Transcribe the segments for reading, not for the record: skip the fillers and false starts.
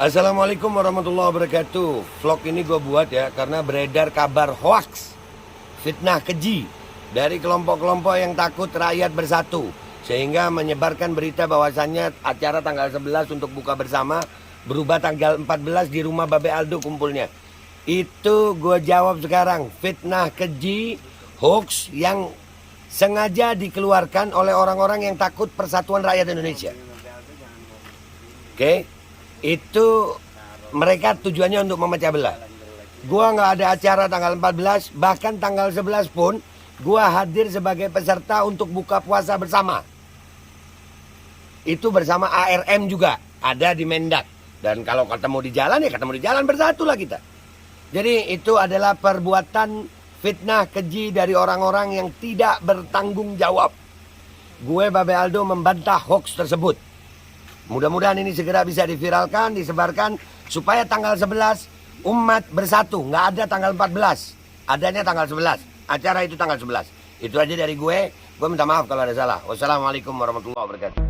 Assalamualaikum warahmatullahi wabarakatuh. Vlog ini gue buat ya karena beredar kabar hoax, fitnah keji dari kelompok-kelompok yang takut rakyat bersatu, sehingga menyebarkan berita bahwasannya acara tanggal 11 untuk buka bersama berubah tanggal 14 di rumah Babe Aldo kumpulnya. Itu gue jawab sekarang, fitnah keji, hoax yang sengaja dikeluarkan oleh orang-orang yang takut persatuan rakyat Indonesia. Oke, itu mereka tujuannya untuk memecah belah. Gua nggak ada acara tanggal 14, bahkan tanggal 11 pun gua hadir sebagai peserta untuk buka puasa bersama. Itu bersama ARM juga, ada di Mendak. Dan kalau ketemu di jalan ya ketemu di jalan, bersatulah kita. Jadi itu adalah perbuatan fitnah keji dari orang-orang yang tidak bertanggung jawab. Gue Babe Aldo membantah hoax tersebut. Mudah-mudahan ini segera bisa diviralkan, disebarkan supaya tanggal 11 umat bersatu. Nggak ada tanggal 14, adanya tanggal 11. Acara itu tanggal 11. Itu aja dari gue minta maaf kalau ada salah. Wassalamualaikum warahmatullahi wabarakatuh.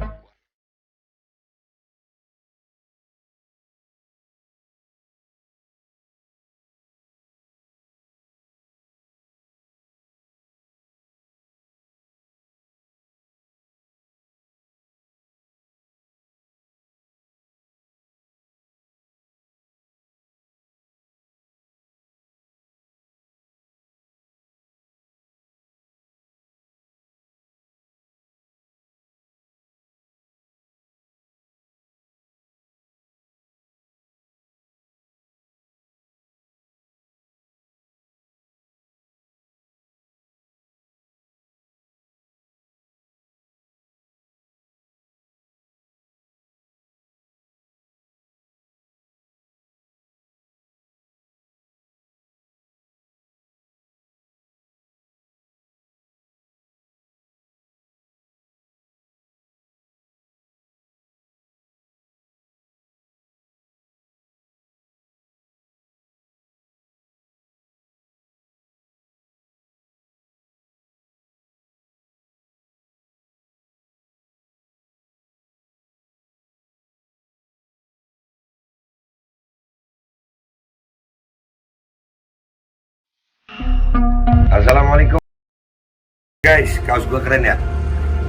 Assalamualaikum guys, kaos gue keren ya.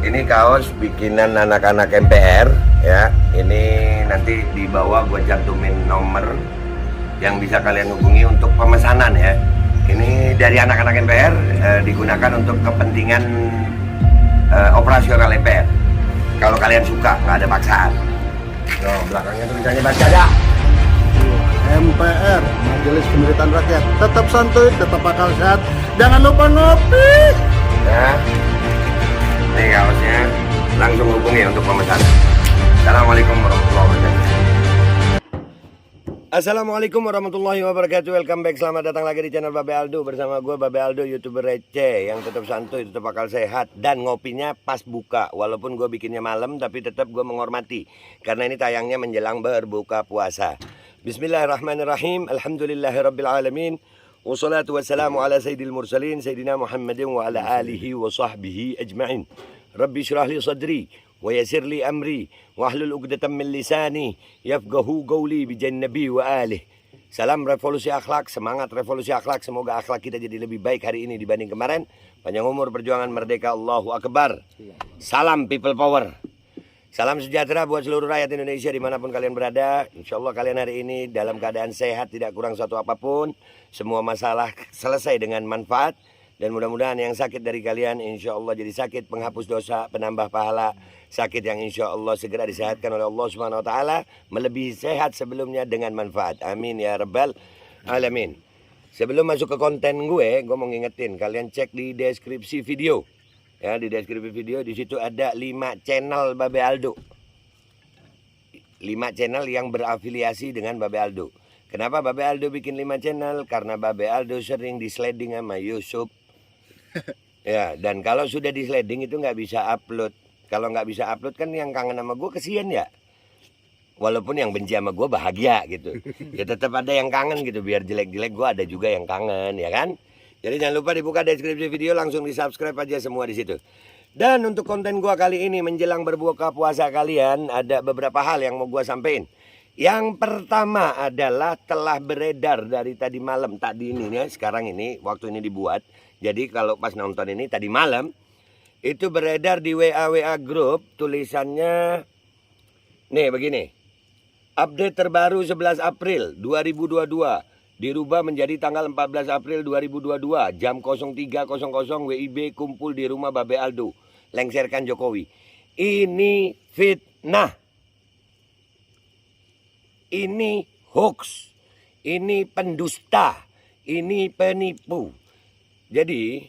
Ini kaos bikinan anak-anak MPR ya. Ini nanti di bawah gue cantumin nomor yang bisa kalian hubungi untuk pemesanan ya. Ini dari anak-anak MPR, digunakan untuk kepentingan operasional MPR. Kalau kalian suka, nggak ada paksaan. Tuh, belakangnya tulisannya baca dah. MPR, Majelis Pemerintahan Rakyat, tetap santuy, tetap akal sehat, jangan lupa ngopi. Ya, ini kaosnya, langsung hubungi untuk pemesanan. Assalamualaikum warahmatullahi wabarakatuh. Assalamualaikum warahmatullahi wabarakatuh. Welcome back, selamat datang lagi di channel Babe Aldo. Bersama gue Babe Aldo, youtuber receh yang tetap santuy, tetap akal sehat, dan ngopinya pas buka. Walaupun gue bikinnya malam, tapi tetap gue menghormati, karena ini tayangnya menjelang berbuka puasa. Bismillahirrahmanirrahim. Alhamdulillahirrabbilalamin. Wassalatu wassalamu ala sayyidil mursalin Sayyidina Muhammadin wa ala alihi wa sahbihi ajma'in. Rabbi syrah li sadri wa yasir li amri wa ahlul uqdatan min lisani yafqahu qawli bijan nabi wa alih. Salam revolusi akhlak, semangat revolusi akhlak. Semoga akhlak kita jadi lebih baik hari ini dibanding kemarin. Panjang umur, perjuangan merdeka, Allahu Akbar. Salam people power. Salam sejahtera buat seluruh rakyat Indonesia dimanapun kalian berada. Insya Allah kalian hari ini dalam keadaan sehat, tidak kurang suatu apapun. Semua masalah selesai dengan manfaat. Dan mudah-mudahan yang sakit dari kalian insya Allah jadi sakit penghapus dosa, penambah pahala. Sakit yang insya Allah segera disehatkan oleh Allah Subhanahu Wa Taala, melebihi sehat sebelumnya dengan manfaat. Amin ya rabbal alamin. Sebelum masuk ke konten gue mau ngingetin kalian cek di deskripsi video. Ya, di deskripsi video di situ ada 5 channel Babe Aldo. 5 channel yang berafiliasi dengan Babe Aldo. Kenapa Babe Aldo bikin 5 channel? Karena Babe Aldo sering di-sliding sama Yusuf. Ya, dan kalau sudah di-sliding itu nggak bisa upload. Kalau nggak bisa upload kan yang kangen sama gue kesian ya. Walaupun yang benci sama gue bahagia gitu. Ya tetap ada yang kangen gitu. Biar jelek-jelek gue ada juga yang kangen, ya kan? Jadi jangan lupa dibuka deskripsi video, langsung di subscribe aja semua di situ. Dan untuk konten gua kali ini menjelang berbuka puasa kalian, ada beberapa hal yang mau gua sampein. Yang pertama adalah telah beredar dari tadi malam, tadi ini ya, sekarang ini waktu ini dibuat. Jadi kalau pas nonton ini tadi malam itu beredar di WA grup, tulisannya nih begini. Update terbaru 11 April 2022 dirubah menjadi tanggal 14 April 2022 jam 03.00 WIB kumpul di rumah Babe Aldo, lengserkan Jokowi. Ini fitnah. Ini hoax, ini pendusta, ini penipu. Jadi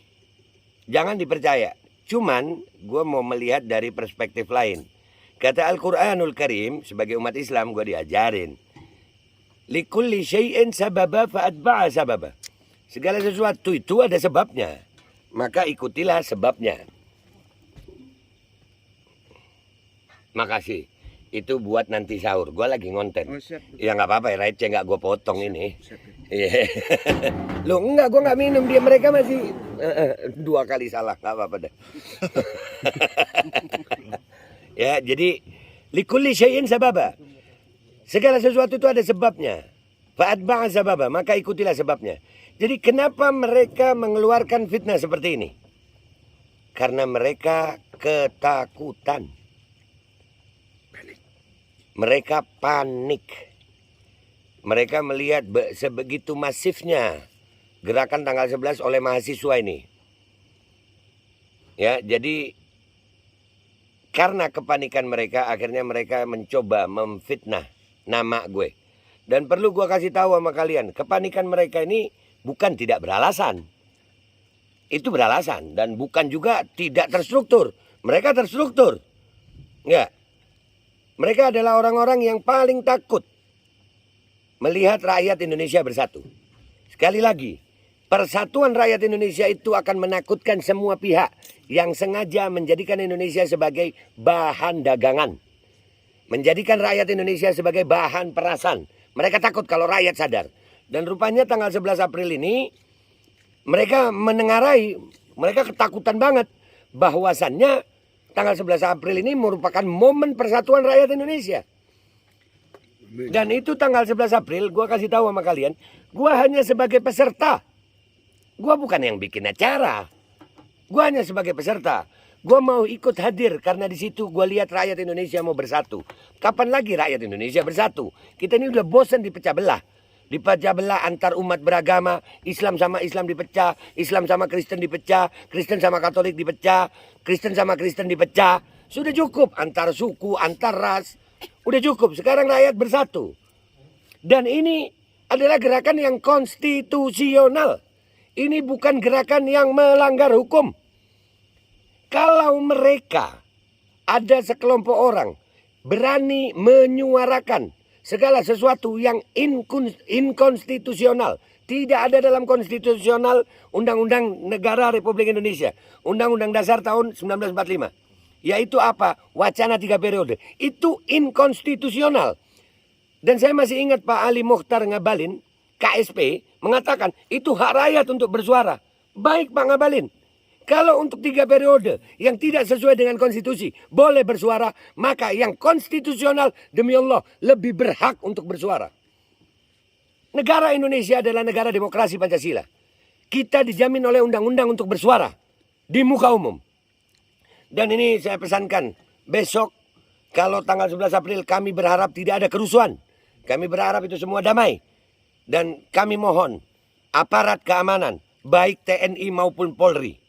jangan dipercaya. Cuman gue mau melihat dari perspektif lain. Kata Al-Quranul Karim, sebagai umat Islam gue diajarin. Likulli syai'in sababa fa'atba'a sababa. Segala sesuatu itu ada sebabnya. Maka ikutilah sebabnya. Makasih. Itu buat nanti sahur. Gue lagi ngonten. Oh, siap. Ya nggak apa-apa ya, receh nggak gue potong ini. Siap. Iya. Loh enggak, gue nggak minum. Dia mereka masih 2 kali salah. Nggak apa-apa deh. Ya, jadi likulli syai'in sababa. Segala sesuatu itu ada sebabnya. Fa'atba'a sababa, maka ikutilah sebabnya. Jadi kenapa mereka mengeluarkan fitnah seperti ini? Karena mereka ketakutan. Mereka panik. Mereka melihat sebegitu masifnya gerakan tanggal 11 oleh mahasiswa ini. Ya, jadi karena kepanikan mereka, akhirnya mereka mencoba memfitnah nama gue. Dan perlu gue kasih tahu sama kalian, kepanikan mereka ini bukan tidak beralasan. Itu beralasan dan bukan juga tidak terstruktur. Mereka terstruktur. Ya. Mereka adalah orang-orang yang paling takut melihat rakyat Indonesia bersatu. Sekali lagi, persatuan rakyat Indonesia itu akan menakutkan semua pihak yang sengaja menjadikan Indonesia sebagai bahan dagangan. Menjadikan rakyat Indonesia sebagai bahan perasan. Mereka takut kalau rakyat sadar. Dan rupanya tanggal 11 April ini mereka menengarai, mereka ketakutan banget bahwasannya tanggal 11 April ini merupakan momen persatuan rakyat Indonesia. Dan itu tanggal 11 April, gue kasih tahu sama kalian, gue hanya sebagai peserta. Gue bukan yang bikin acara. Gue hanya sebagai peserta. Gue mau ikut hadir karena di situ gue lihat rakyat Indonesia mau bersatu. Kapan lagi rakyat Indonesia bersatu? Kita ini udah bosan dipecah belah. Dipecah belah antar umat beragama, Islam sama Islam dipecah, Islam sama Kristen dipecah, Kristen sama Katolik dipecah, Kristen sama Kristen dipecah. Sudah cukup antar suku, antar ras. Udah cukup, sekarang rakyat bersatu. Dan ini adalah gerakan yang konstitusional. Ini bukan gerakan yang melanggar hukum. Kalau mereka ada sekelompok orang berani menyuarakan segala sesuatu yang inkonstitusional, tidak ada dalam konstitusional Undang-Undang Negara Republik Indonesia, Undang-Undang Dasar tahun 1945, yaitu apa? Wacana 3 periode. Itu inkonstitusional. Dan saya masih ingat Pak Ali Mokhtar Ngabalin, KSP, mengatakan itu hak rakyat untuk bersuara. Baik Pak Ngabalin. Kalau untuk 3 periode yang tidak sesuai dengan konstitusi boleh bersuara, maka yang konstitusional demi Allah lebih berhak untuk bersuara. Negara Indonesia adalah negara demokrasi Pancasila. Kita dijamin oleh undang-undang untuk bersuara di muka umum. Dan ini saya pesankan, besok kalau tanggal 11 April kami berharap tidak ada kerusuhan. Kami berharap itu semua damai. Dan kami mohon aparat keamanan, baik TNI maupun Polri,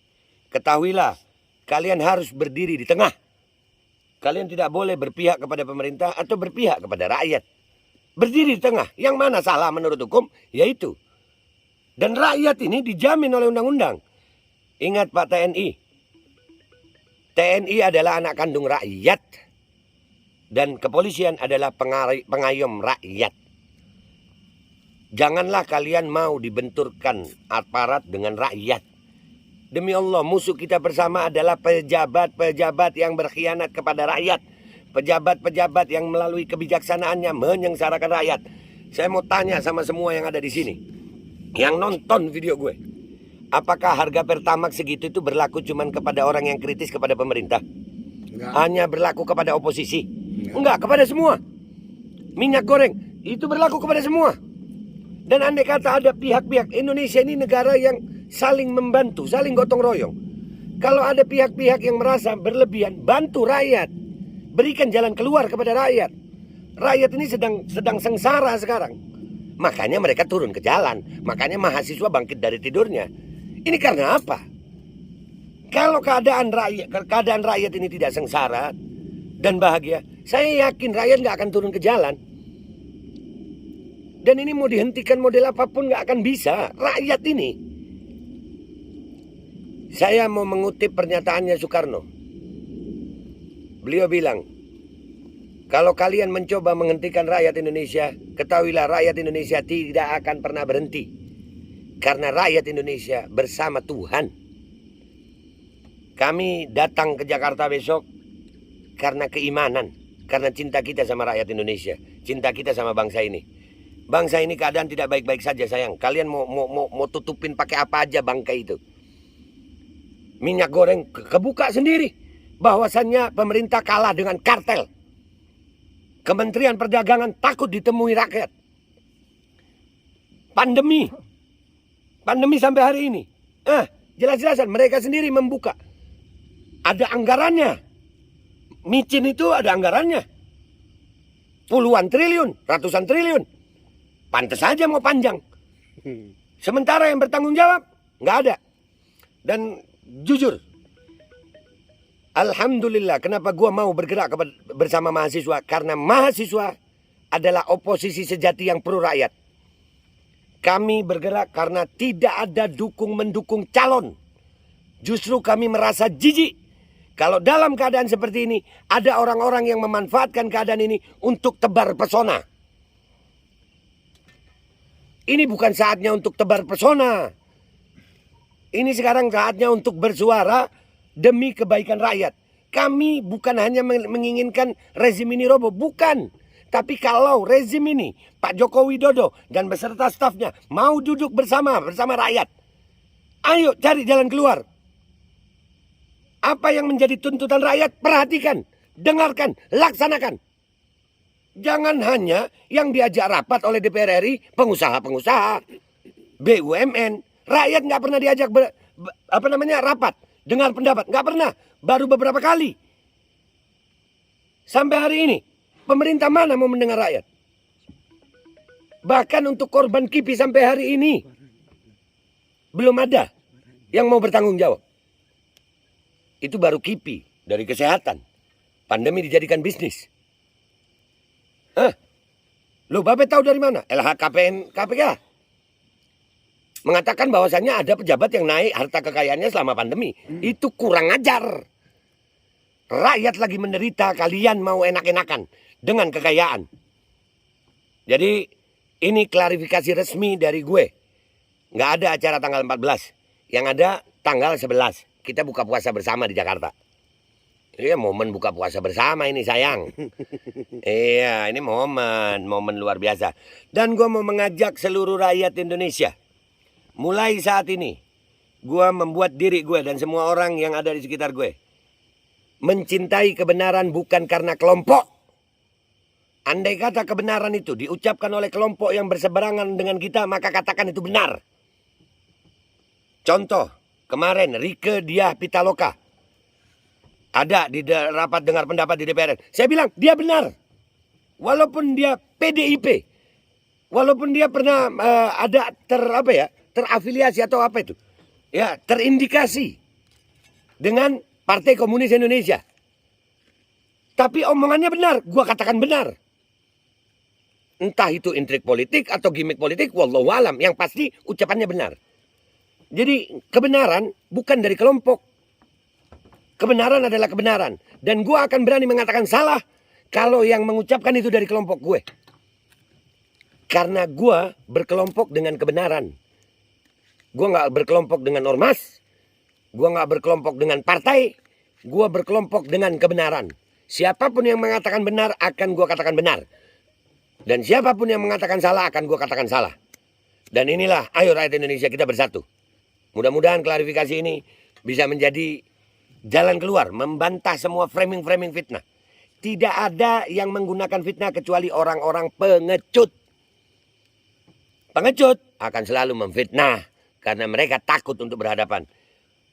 ketahuilah, kalian harus berdiri di tengah. Kalian tidak boleh berpihak kepada pemerintah atau berpihak kepada rakyat. Berdiri di tengah. Yang mana salah menurut hukum? Yaitu. Dan rakyat ini dijamin oleh undang-undang. Ingat Pak TNI. TNI adalah anak kandung rakyat. Dan kepolisian adalah pengayom rakyat. Janganlah kalian mau dibenturkan aparat dengan rakyat. Demi Allah, musuh kita bersama adalah pejabat-pejabat yang berkhianat kepada rakyat. Pejabat-pejabat yang melalui kebijaksanaannya menyengsarakan rakyat. Saya mau tanya sama semua yang ada di sini, yang nonton video gue. Apakah harga Pertamax segitu itu berlaku cuma kepada orang yang kritis kepada pemerintah? Enggak. Hanya berlaku kepada oposisi? Enggak, kepada semua. minyak goreng, itu berlaku kepada semua. Dan andai kata ada pihak-pihak, Indonesia ini negara yang saling membantu, saling gotong royong. Kalau ada pihak-pihak yang merasa berlebihan, bantu rakyat. Berikan jalan keluar kepada rakyat. Rakyat ini sedang sengsara sekarang. Makanya mereka turun ke jalan. Makanya mahasiswa bangkit dari tidurnya. Ini karena apa? Kalau keadaan rakyat ini tidak sengsara dan bahagia, saya yakin rakyat nggak akan turun ke jalan. Dan ini mau dihentikan model apapun nggak akan bisa. Rakyat ini. Saya mau mengutip pernyataannya Soekarno. Beliau bilang, kalau kalian mencoba menghentikan rakyat Indonesia, ketahuilah rakyat Indonesia tidak akan pernah berhenti. Karena rakyat Indonesia bersama Tuhan. Kami datang ke Jakarta besok karena keimanan. Karena cinta kita sama rakyat Indonesia. Cinta kita sama bangsa ini. Bangsa ini keadaan tidak baik-baik saja sayang. Kalian mau tutupin pakai apa aja bangkai itu. Minyak goreng kebuka sendiri. Bahwasannya pemerintah kalah dengan kartel. Kementerian Perdagangan takut ditemui rakyat. Pandemi sampai hari ini. Jelas-jelasan mereka sendiri membuka. Ada anggarannya. Micin itu ada anggarannya. Puluhan triliun, ratusan triliun. Pantes saja mau panjang. Sementara yang bertanggung jawab nggak ada. Dan jujur, alhamdulillah kenapa gua mau bergerak bersama mahasiswa. Karena mahasiswa adalah oposisi sejati yang pro rakyat. Kami bergerak karena tidak ada dukung-mendukung calon. Justru kami merasa jijik. Kalau dalam keadaan seperti ini, ada orang-orang yang memanfaatkan keadaan ini untuk tebar pesona. Ini bukan saatnya untuk tebar pesona. Ini sekarang saatnya untuk bersuara demi kebaikan rakyat. Kami bukan hanya menginginkan rezim ini roboh, bukan. Tapi kalau rezim ini, Pak Joko Widodo dan beserta stafnya mau duduk bersama rakyat. Ayo cari jalan keluar. Apa yang menjadi tuntutan rakyat, perhatikan, dengarkan, laksanakan. Jangan hanya yang diajak rapat oleh DPR RI, pengusaha-pengusaha, BUMN. Rakyat nggak pernah diajak rapat, dengar pendapat, nggak pernah. Baru beberapa kali. Sampai hari ini, pemerintah mana mau mendengar rakyat? Bahkan untuk korban KIPI sampai hari ini, belum ada yang mau bertanggung jawab. Itu baru KIPI dari kesehatan. Pandemi dijadikan bisnis. Lu Babe tahu dari mana? LHKPN KPK. Mengatakan bahwasannya ada pejabat yang naik harta kekayaannya selama pandemi. Itu kurang ajar. Rakyat lagi menderita, kalian mau enak-enakan dengan kekayaan. Jadi ini klarifikasi resmi dari gue. Nggak ada acara tanggal 14. Yang ada tanggal 11. Kita buka puasa bersama di Jakarta. Iya, momen buka puasa bersama ini sayang. Iya, ini momen luar biasa. Dan gue mau mengajak seluruh rakyat Indonesia. Mulai saat ini, gue membuat diri gue dan semua orang yang ada di sekitar gue mencintai kebenaran bukan karena kelompok. Andai kata kebenaran itu diucapkan oleh kelompok yang berseberangan dengan kita, maka katakan itu benar. Contoh. Kemarin Rieke Diah Pitaloka ada di rapat dengar pendapat di DPR. Saya bilang dia benar. Walaupun dia PDIP. Walaupun dia pernah ada terafiliasi atau apa itu. Ya, terindikasi dengan Partai Komunis Indonesia. Tapi omongannya benar, gua katakan benar. Entah itu intrik politik atau gimmick politik, wallahu alam. Yang pasti ucapannya benar. Jadi kebenaran bukan dari kelompok. Kebenaran adalah kebenaran. Dan gue akan berani mengatakan salah kalau yang mengucapkan itu dari kelompok gue. Karena gue berkelompok dengan kebenaran. Gue gak berkelompok dengan ormas. Gue gak berkelompok dengan partai. Gue berkelompok dengan kebenaran. Siapapun yang mengatakan benar akan gue katakan benar. Dan siapapun yang mengatakan salah akan gue katakan salah. Dan inilah, ayo rakyat Indonesia kita bersatu. Mudah-mudahan klarifikasi ini bisa menjadi jalan keluar, membantah semua framing-framing fitnah. Tidak ada yang menggunakan fitnah kecuali orang-orang pengecut. Pengecut akan selalu memfitnah karena mereka takut untuk berhadapan.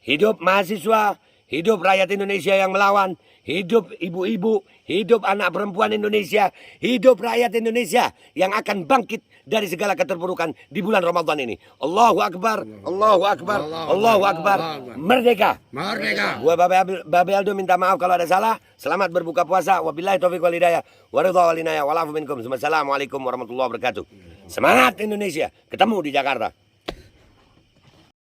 Hidup mahasiswa, hidup rakyat Indonesia yang melawan, hidup ibu-ibu, hidup anak perempuan Indonesia, hidup rakyat Indonesia yang akan bangkit dari segala keterpurukan di bulan Ramadan ini. Allahu Akbar, Allahu Akbar, Allahu Akbar. Merdeka. Merdeka. Gua Babe Aldo minta maaf kalau ada salah. Selamat berbuka puasa. Wabillahi taufiq wal hidayah. Waridha wal inayah. Walafu minkum. Assalamualaikum warahmatullahi wabarakatuh. Semangat Indonesia. Ketemu di Jakarta.